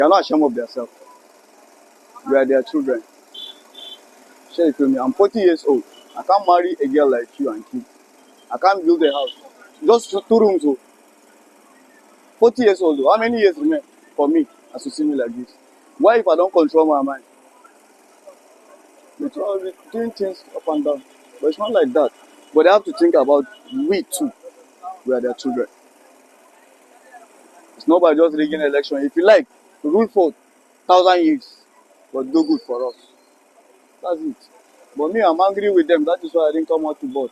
They are not ashamed of themselves. We are their children. Share you feel me? I'm 40 years old. I can't marry a girl like you and keep. I can't build a house. Just two rooms. Oh. 40 years old. Oh. How many years remain for me as you see me like this? Why if I don't control my mind? It's always doing things up and down. But it's not like that. But they have to think about we too. We are their children. It's not by just rigging election. If you like, rule for 1,000 years. But do good for us. That's it. But me, I'm angry with them. That is why I didn't come out to vote.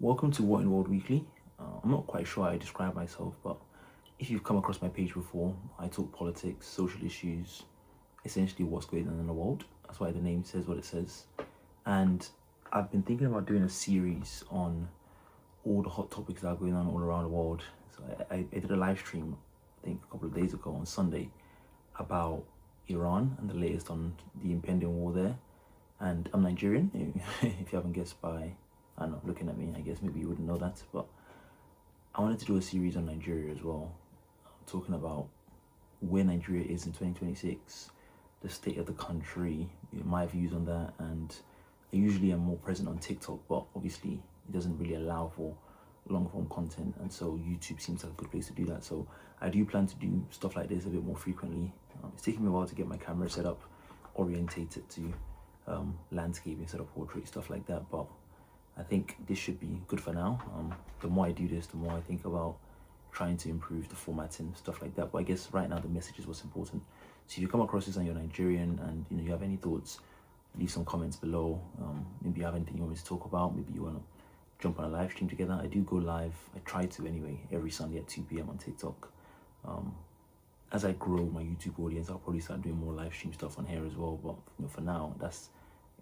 Welcome to What in World Weekly. I'm not quite sure how I describe myself, but if you've come across my page before, I talk politics, social issues, essentially what's going on in the world. That's why the name says what it says. And I've been thinking about doing a series on all the hot topics that are going on all around the world. So I did a live stream, I think a couple of days ago on Sunday, about Iran and the latest on the impending war there. And I'm Nigerian, if you haven't guessed by, I don't know, looking at me, I guess maybe you wouldn't know that. But I wanted to do a series on Nigeria as well, talking about where Nigeria is in 2026, the state of the country, my views on that. And I usually am more present on TikTok, but obviously it doesn't really allow for long form content, and so YouTube seems like a good place to do that. So I do plan to do stuff like this a bit more frequently. It's taking me a while to get my camera set up, orientated to landscape instead of portrait, stuff like that, but I think this should be good for now. The more I do this, the more I think about trying to improve the formatting, stuff like that. But I guess right now the message is what's important. So if you come across this and you're Nigerian and you have any thoughts, leave some comments below. Maybe you have anything you want me to talk about. Maybe you want to jump on a live stream together. I do go live. I try to anyway, every Sunday at 2 p.m. on TikTok. As I grow my YouTube audience, I'll probably start doing more live stream stuff on here as well. But for now, that's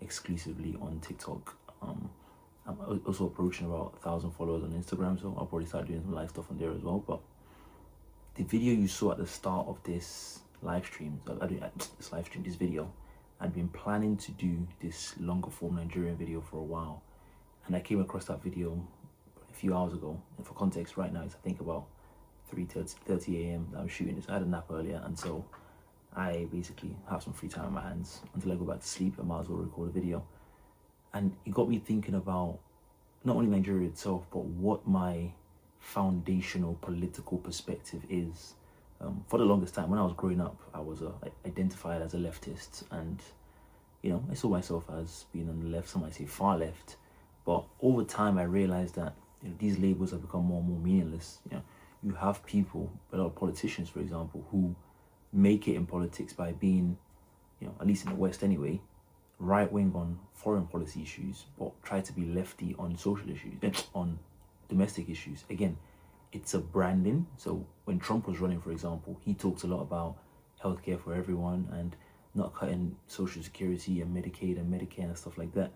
exclusively on TikTok. I'm also approaching about 1,000 followers on Instagram, so I'll probably start doing some live stuff on there as well. But the video you saw at the start of this live stream, this video, I'd been planning to do this longer form Nigerian video for a while, and I came across that video a few hours ago. And for context, right now it's I think about 3:30 a.m. that I'm shooting this. I had a nap earlier, and so I basically have some free time on my hands until I go back to sleep. I might as well record a video. And it got me thinking about not only Nigeria itself, but what my foundational political perspective is. For the longest time, when I was growing up, I was identified as a leftist, and I saw myself as being on the left. Some might say far left, but over time I realized that these labels have become more and more meaningless. You have people, a lot of politicians, for example, who make it in politics by being, at least in the West anyway, right wing on foreign policy issues, but try to be lefty on social issues, on domestic issues. Again, it's a branding. So when Trump was running, for example, he talks a lot about healthcare for everyone and not cutting social security and Medicaid and Medicare and stuff like that,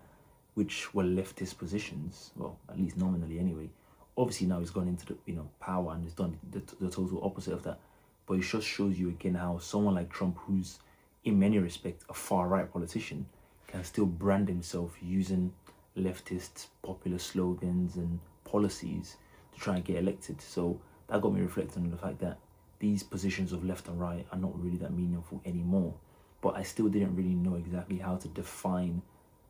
which were leftist positions, well, at least nominally anyway. Obviously now he's gone into the power and he's done the total opposite of that. But it just shows you again how someone like Trump, who's in many respects a far right politician, can still brand himself using leftist popular slogans and policies to try and get elected. So that got me reflecting on the fact that these positions of left and right are not really that meaningful anymore. But I still didn't really know exactly how to define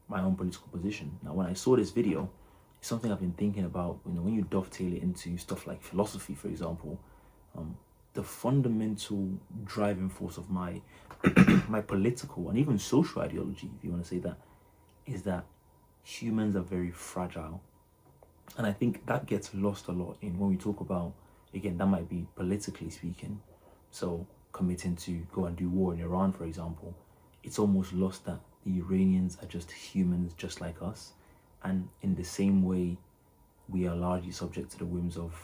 my own political position. Now, when I saw this video, it's something I've been thinking about. When you dovetail it into stuff like philosophy, for example, the fundamental driving force of my my political and even social ideology, if you want to say that, is that humans are very fragile. And I think that gets lost a lot in when we talk about, again, that might be politically speaking. So committing to go and do war in Iran, for example, it's almost lost that the Iranians are just humans just like us. And in the same way, we are largely subject to the whims of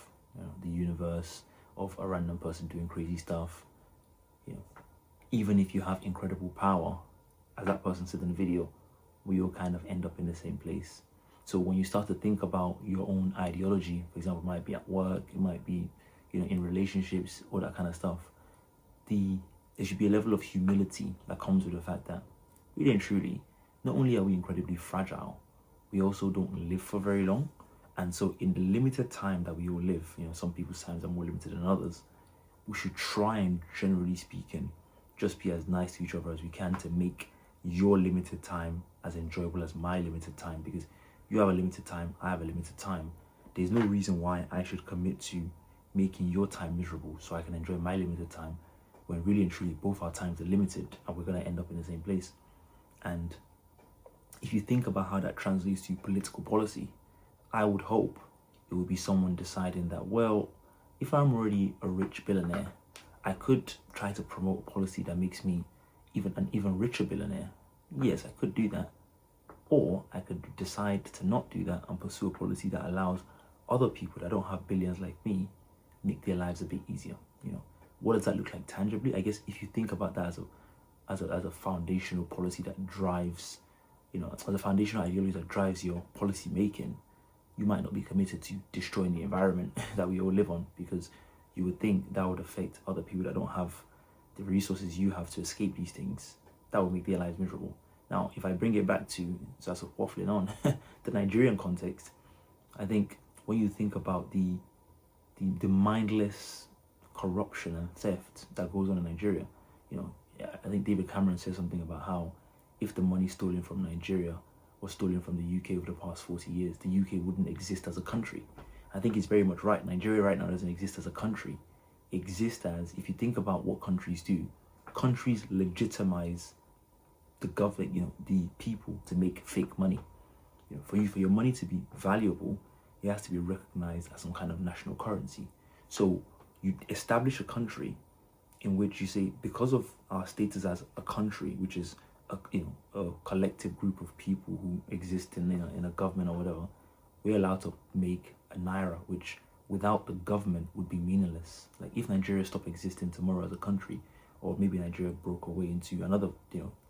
the universe, of a random person doing crazy stuff. Even if you have incredible power, as that person said in the video, we all kind of end up in the same place. So when you start to think about your own ideology, for example, it might be at work, it might be in relationships, all that kind of stuff, there should be a level of humility that comes with the fact that really and truly, not only are we incredibly fragile, we also don't live for very long. And so in the limited time that we all live, some people's times are more limited than others, we should try and, generally speaking, just be as nice to each other as we can to make your limited time as enjoyable as my limited time, because you have a limited time, I have a limited time. There's no reason why I should commit to making your time miserable so I can enjoy my limited time, when really and truly both our times are limited and we're going to end up in the same place. And if you think about how that translates to political policy, I would hope it would be someone deciding that, well, if I'm already a rich billionaire, I could try to promote a policy that makes me an even richer billionaire. Yes, I could do that. Or I could decide to not do that and pursue a policy that allows other people that don't have billions like me make their lives a bit easier. You know, what does that look like tangibly? I guess if you think about that as a foundational policy that drives, you know, as a foundational ideology that drives your policy making, you might not be committed to destroying the environment that we all live on, because you would think that would affect other people that don't have the resources you have to escape these things. That would make their lives miserable. Now, if I bring it back to, so that's waffling on, the Nigerian context, I think when you think about the mindless corruption and theft that goes on in Nigeria, you know, I think David Cameron said something about how if the money stolen from Nigeria was stolen from the UK over the past 40 years, the UK wouldn't exist as a country. I think he's very much right. Nigeria right now doesn't exist as a country. It exists as, if you think about what countries do, countries legitimize the government, you know, the people to make fake money. You know, for your money to be valuable, it has to be recognized as some kind of national currency. So you establish a country in which you say, because of our status as a country, which is a collective group of people who exist in a government or whatever, we're allowed to make a naira, which without the government would be meaningless. Like if Nigeria stopped existing tomorrow as a country, or maybe Nigeria broke away into another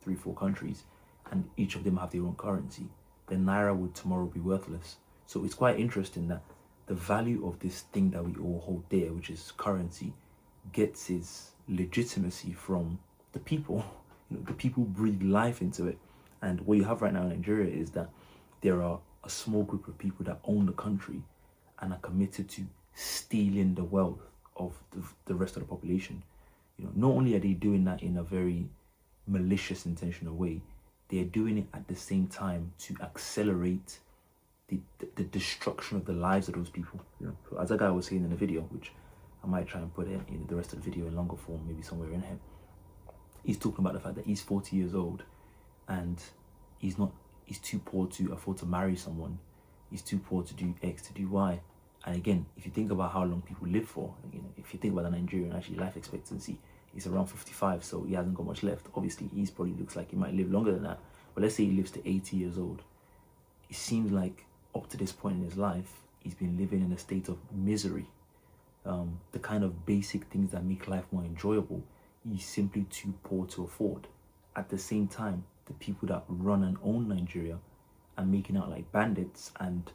3-4 countries, and each of them have their own currency, then naira would tomorrow be worthless. So it's quite interesting that the value of this thing that we all hold dear, which is currency, gets its legitimacy from the people. You know, the people breathe life into it. And what you have right now in Nigeria is that there are a small group of people that own the country and are committed to stealing the wealth of the rest of the population. You know, not only are they doing that in a very malicious, intentional way, they are doing it at the same time to accelerate the destruction of the lives of those people. You know, so as that guy was saying in the video, which I might try and put it in the rest of the video in longer form, maybe somewhere in here, he's talking about the fact that he's 40 years old and he's too poor to afford to marry someone. He's too poor to do X, to do Y. And again, if you think about how long people live for, you know, if you think about the Nigerian, actually life expectancy is around 55, so he hasn't got much left. Obviously, he probably looks like he might live longer than that. But let's say he lives to 80 years old. It seems like up to this point in his life, he's been living in a state of misery. The kind of basic things that make life more enjoyable, he's simply too poor to afford. At the same time, the people that run and own Nigeria are making out like bandits and,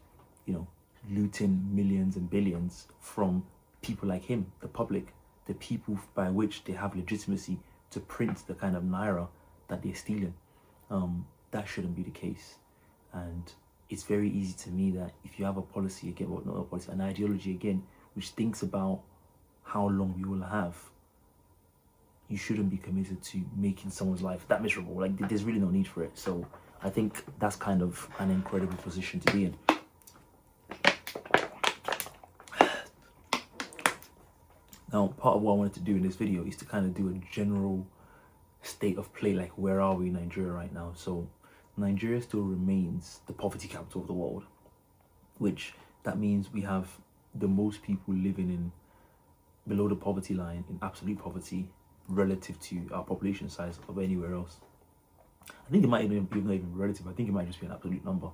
you know, looting millions and billions from people like him, the public, the people by which they have legitimacy to print the kind of naira that they're stealing. That shouldn't be the case. And it's very easy to me that if you have a policy again, well, not a policy, an ideology again, which thinks about how long we will have, you shouldn't be committed to making someone's life that miserable. Like, there's really no need for it. So I think that's kind of an incredible position to be in. Now, part of what I wanted to do in this video is to kind of do a general state of play, like where are we in Nigeria right now? So Nigeria still remains the poverty capital of the world, which that means we have the most people living in below the poverty line, in absolute poverty, relative to our population size of anywhere else. I think it might even be not even relative. I think it might just be an absolute number,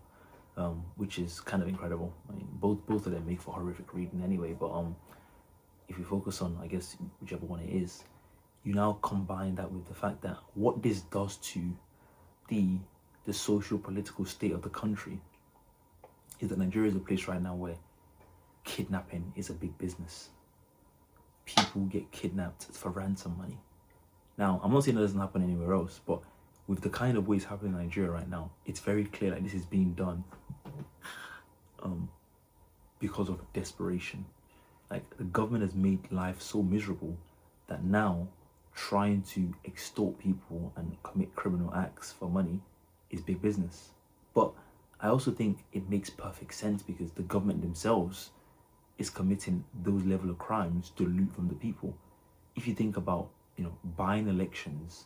which is kind of incredible. I mean, both of them make for horrific reading anyway. But if we focus on, I guess, whichever one it is, you now combine that with the fact that what this does to the social political state of the country is that Nigeria is a place right now where kidnapping is a big business. People get kidnapped for ransom money. Now, I'm not saying that doesn't happen anywhere else, but with the kind of ways happening in Nigeria right now, it's very clear that this is being done because of desperation. Like, the government has made life so miserable that now trying to extort people and commit criminal acts for money is big business. But I also think it makes perfect sense because the government themselves is committing those level of crimes to loot from the people. If you think about, buying elections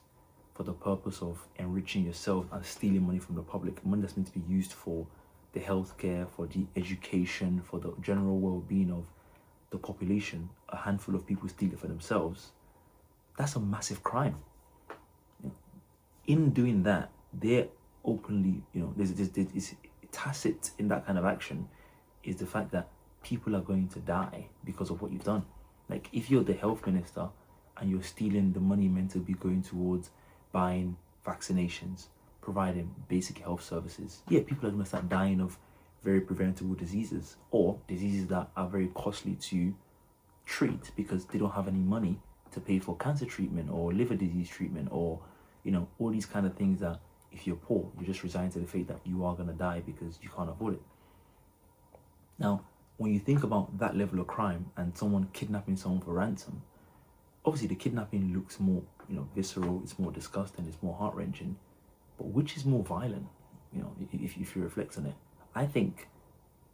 for the purpose of enriching yourself and stealing money from the public, money that's meant to be used for the healthcare, for the education, for the general well-being of the population, a handful of people steal it for themselves, that's a massive crime. In doing that, they're openly, there's tacit in that kind of action is the fact that people are going to die because of what you've done. Like if you're the health minister and you're stealing the money meant to be going towards buying vaccinations, providing basic health services, yeah, people are going to start dying of very preventable diseases or diseases that are very costly to treat because they don't have any money to pay for cancer treatment or liver disease treatment or, all these kind of things that if you're poor, you're just resigned to the fate that you are going to die because you can't afford it. Now, when you think about that level of crime and someone kidnapping someone for ransom, obviously the kidnapping looks more, visceral, it's more disgusting, it's more heart-wrenching, but which is more violent, if you reflect on it? I think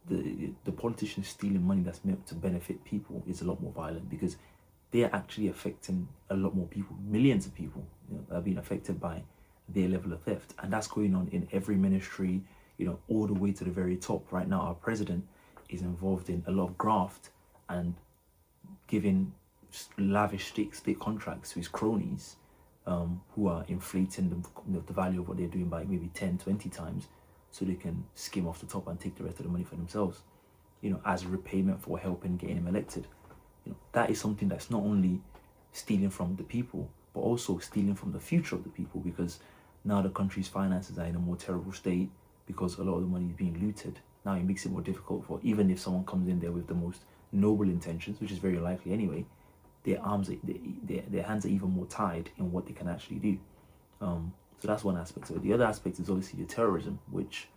the politicians stealing money that's meant to benefit people is a lot more violent because they are actually affecting a lot more people, millions of people, that are being affected by their level of theft. And that's going on in every ministry, all the way to the very top. Right now, our president is involved in a lot of graft and giving lavish state contracts to his cronies, who are inflating the value of what they're doing by maybe 10, 20 times so they can skim off the top and take the rest of the money for themselves, as repayment for helping getting him elected. That is something that's not only stealing from the people, but also stealing from the future of the people because now the country's finances are in a more terrible state because a lot of the money is being looted. Now it makes it more difficult for, even if someone comes in there with the most noble intentions, which is very likely anyway, their hands are even more tied in what they can actually do. So that's one aspect of it. The other aspect is obviously the terrorism, which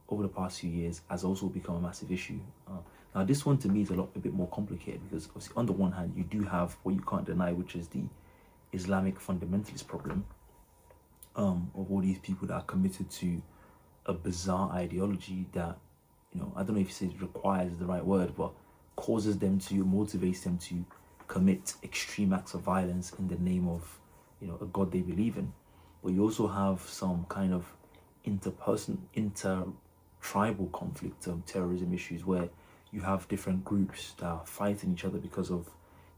over the past few years has also become a massive issue. Now this one to me is a bit more complicated because obviously on the one hand you do have what you can't deny, which is the Islamic fundamentalist problem of all these people that are committed to a bizarre ideology that, I don't know if you say requires the right word, but causes them to, motivates them to commit extreme acts of violence in the name of, a God they believe in. But you also have some kind of inter-tribal conflict, terrorism issues where you have different groups that are fighting each other because of,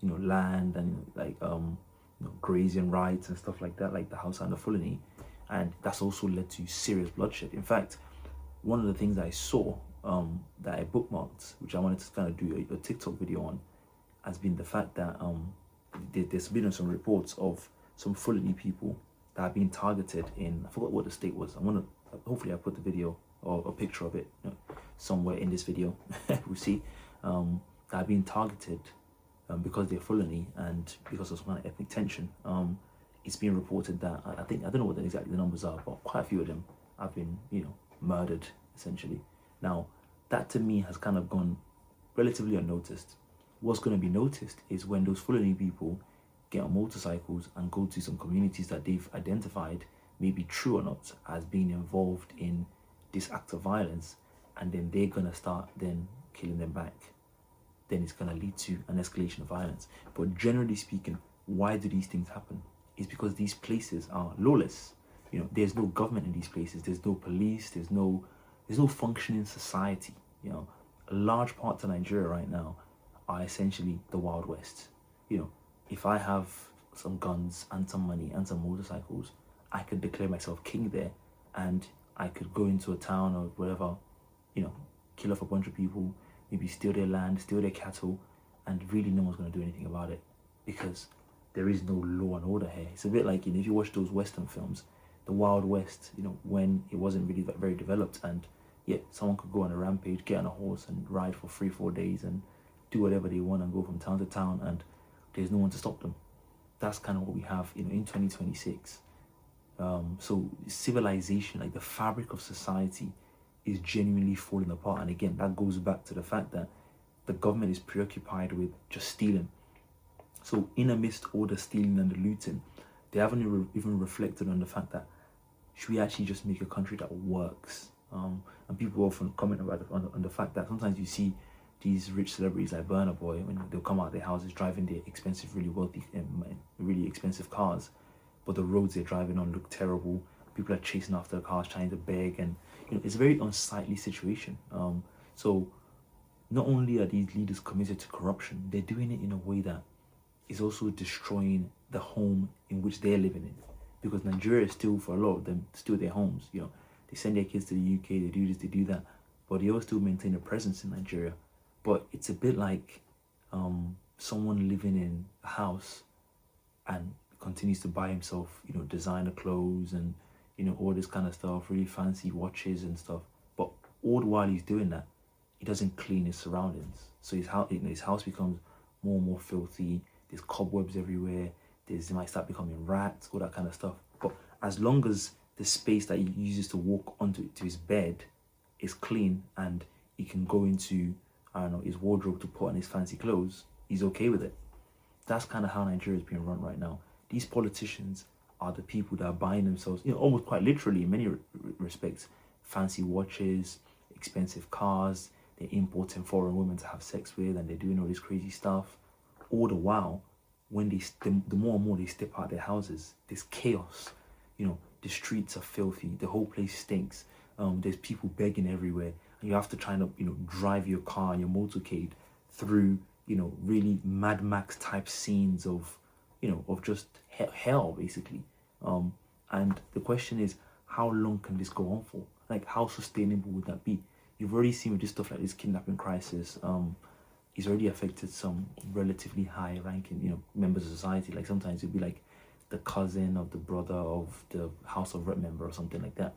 land and grazing rights and stuff like that, like the Hausa and the Fulani. And that's also led to serious bloodshed. In fact, one of the things I saw that I bookmarked, which I wanted to kind of do a TikTok video on, has been the fact that there's been some reports of some Fulani people that have been targeted in, I forgot what the state was. Hopefully I put the video or a picture of it somewhere in this video. We'll see. That have been targeted because they're Fulani and because of some kind of ethnic tension. It's been reported that I don't know what exactly the numbers are, but quite a few of them have been, murdered essentially. Now, that to me has kind of gone relatively unnoticed. What's going to be noticed is when those Fulani people get on motorcycles and go to some communities that they've identified, maybe true or not, as being involved in this act of violence, and then they're going to start then killing them back. Then it's going to lead to an escalation of violence. But generally speaking, why do these things happen? It's because these places are lawless. There's no government in these places. There's no police. There's no functioning society. Large parts of Nigeria right now are essentially the Wild West. If I have some guns and some money and some motorcycles, I could declare myself king there, and I could go into a town or whatever, kill off a bunch of people, maybe steal their land, steal their cattle, and really no one's going to do anything about it because there is no law and order here. It's a bit like, if you watch those Western films, the Wild West, when it wasn't really very developed, and yeah, someone could go on a rampage, get on a horse and ride for 3-4 days and do whatever they want and go from town to town, and there's no one to stop them. That's kind of what we have, in 2026. So civilization, like the fabric of society, is genuinely falling apart. And again, that goes back to the fact that the government is preoccupied with just stealing. So in amidst all the stealing and the looting, they haven't even reflected on the fact that should we actually just make a country that works? And people often comment about on the fact that sometimes you see these rich celebrities like Burna Boy, when they'll come out of their houses driving their expensive, really wealthy, really expensive cars, but the roads they're driving on look terrible. People are chasing after the cars, trying to beg, and it's a very unsightly situation. So not only are these leaders committed to corruption, they're doing it in a way that is also destroying the home in which they're living in. Because Nigeria is still, for a lot of them, still their homes. They send their kids to the UK, they do this, they do that, but they all still maintain a presence in Nigeria. But it's a bit like someone living in a house and continues to buy himself, designer clothes and, all this kind of stuff, really fancy watches and stuff. But all the while he's doing that, he doesn't clean his surroundings. So his house becomes more and more filthy. There's cobwebs everywhere. They might start becoming rats, all that kind of stuff. But as long as the space that he uses to walk onto his bed is clean and he can go into, his wardrobe to put on his fancy clothes, he's okay with it. That's kind of how Nigeria is being run right now. These politicians are the people that are buying themselves, almost quite literally in many respects, fancy watches, expensive cars. They're importing foreign women to have sex with, and they're doing all this crazy stuff. All the while, when the more and more they step out their houses, there's chaos. The streets are filthy. The whole place stinks. There's people begging everywhere, and you have to try and drive your car and your motorcade through really Mad Max type scenes of of just hell basically. And the question is, how long can this go on for? Like, how sustainable would that be? You've already seen with this stuff like this kidnapping crisis. It's already affected some relatively high ranking members of society. Like sometimes it'd be like the cousin of the brother of the House of Rep member or something like that.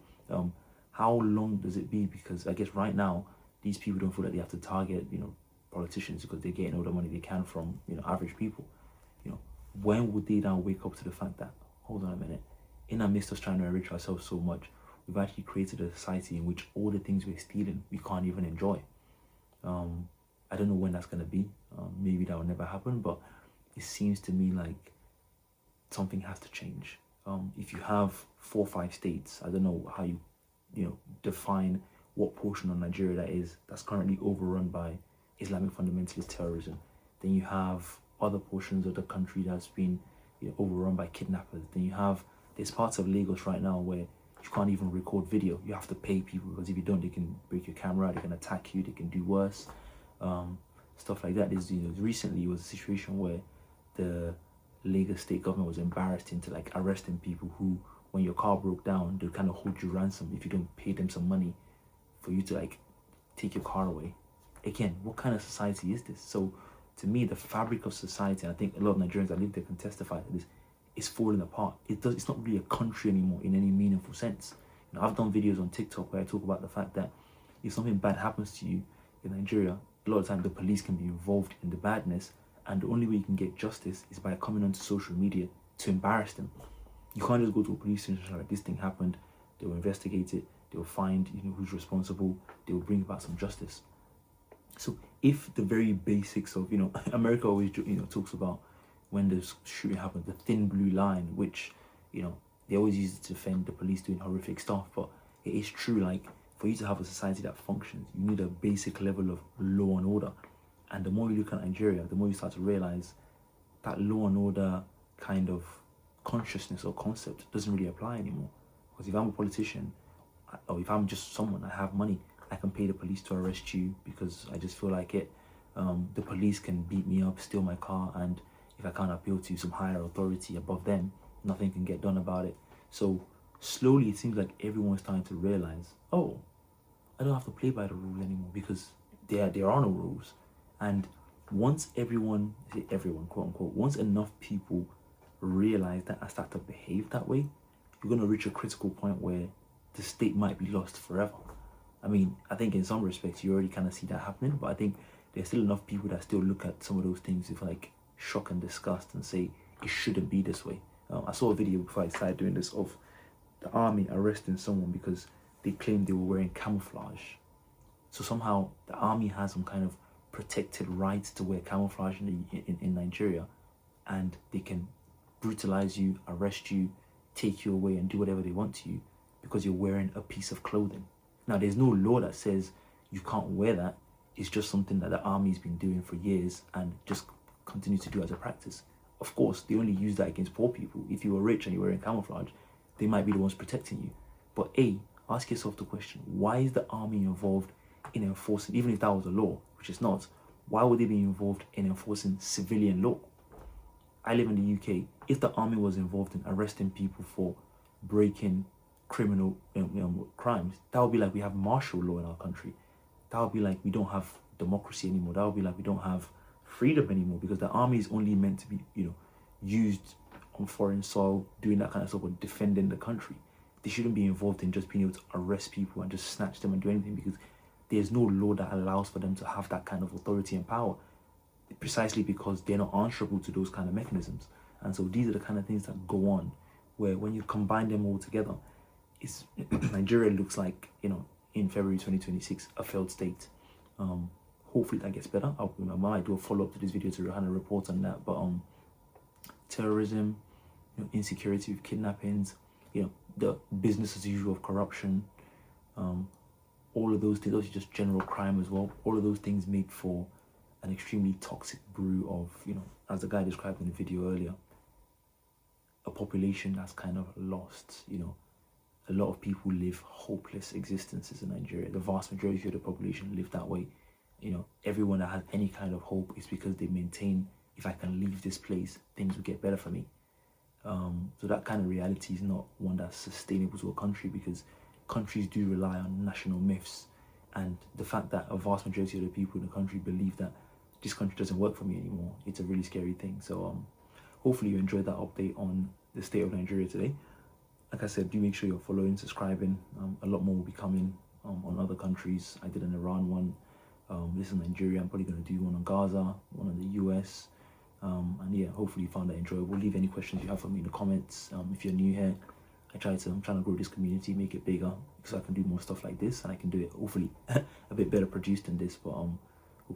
How long does it be? Because I guess right now these people don't feel like they have to target politicians because they're getting all the money they can from average people. When would they now wake up to the fact that, hold on a minute, in our midst of trying to enrich ourselves so much, we've actually created a society in which all the things we're stealing we can't even enjoy. I don't know when that's going to be. Maybe that will never happen, but it seems to me like something has to change. If you have 4 or 5 states, I don't know how you define what portion of Nigeria that is, that's currently overrun by Islamic fundamentalist terrorism. Then you have other portions of the country that's been overrun by kidnappers. Then there's parts of Lagos right now where you can't even record video. You have to pay people, because if you don't, they can break your camera, they can attack you, they can do worse. Stuff like that. Recently it was a situation where the Lagos state government was embarrassed into like arresting people who, when your car broke down, they'll kind of hold you ransom if you don't pay them some money for you to like take your car away. Again, what kind of society is this? So to me, the fabric of society, and I think a lot of Nigerians that live there can testify to this, is falling apart. It's not really a country anymore in any meaningful sense. I've done videos on TikTok where I talk about the fact that if something bad happens to you in Nigeria, a lot of the time the police can be involved in the badness, and the only way you can get justice is by coming onto social media to embarrass them. You can't just go to a police station like, this thing happened, they will investigate it, they will find who's responsible, they will bring about some justice. So if the very basics of America always talks about, when the shooting happened, the thin blue line, which they always use it to defend the police doing horrific stuff, but it is true, like, for you to have a society that functions, you need a basic level of law and order. And the more you look at Nigeria, the more you start to realize that law and order kind of consciousness or concept doesn't really apply anymore. Because if I'm a politician, or if I'm just someone, I have money, I can pay the police to arrest you because I just feel like it. The police can beat me up, steal my car, and if I can't appeal to some higher authority above them, nothing can get done about it. So slowly it seems like everyone's starting to realize, oh, I don't have to play by the rules anymore, because there are no rules. And once everyone, quote unquote, once enough people realize that and start to behave that way, you're going to reach a critical point where the state might be lost forever. I mean, I think in some respects you already kind of see that happening, but I think there's still enough people that still look at some of those things with like shock and disgust and say it shouldn't be this way. I saw a video before I started doing this of the army arresting someone because they claimed they were wearing camouflage. So somehow the army has some kind of protected right to wear camouflage in Nigeria, and they can brutalize you, arrest you, take you away, and do whatever they want to you because you're wearing a piece of clothing. Now, there's no law that says you can't wear that. It's just something that the army's been doing for years and just continue to do as a practice. Of course, they only use that against poor people. If you were rich and you were wearing camouflage, they might be the ones protecting you. But ask yourself the question, why is the army involved in enforcing, even if that was a law, which is not, why would they be involved in enforcing civilian law? I live in the UK. If the army was involved in arresting people for breaking criminal crimes, that would be like we have martial law in our country. That would be like we don't have democracy anymore. That would be like we don't have freedom anymore, because the army is only meant to be, used on foreign soil, doing that kind of stuff, or defending the country. They shouldn't be involved in just being able to arrest people and just snatch them and do anything, because there's no law that allows for them to have that kind of authority and power, precisely because they're not answerable to those kind of mechanisms. And so these are the kind of things that go on, where when you combine them all together, it's Nigeria looks like, in February 2026, a failed state. Hopefully that gets better. I might do a follow-up to this video to kind of report on that. But terrorism, insecurity with kidnappings, the business as usual of corruption, all of those things, those are just general crime as well. All of those things make for an extremely toxic brew of, as the guy described in the video earlier, a population that's kind of lost. A lot of people live hopeless existences in Nigeria. The vast majority of the population live that way. Everyone that has any kind of hope is because they maintain, if I can leave this place, things will get better for me. So that kind of reality is not one that's sustainable to a country, because countries do rely on national myths, and the fact that a vast majority of the people in the country believe that this country doesn't work for me anymore, it's a really scary thing. So hopefully you enjoyed that update on the state of Nigeria today. Like I said, do make sure you're following, subscribing. A lot more will be coming on other countries. I did an Iran one. This is Nigeria. I'm probably going to do one on Gaza, one on the US. And yeah, hopefully you found that enjoyable. Leave any questions you have for me in the comments. If you're new here, I'm trying to grow this community, make it bigger, so I can do more stuff like this, and I can do it hopefully a bit better produced than this. But hope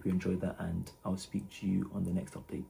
you enjoyed that, and I'll speak to you on the next update.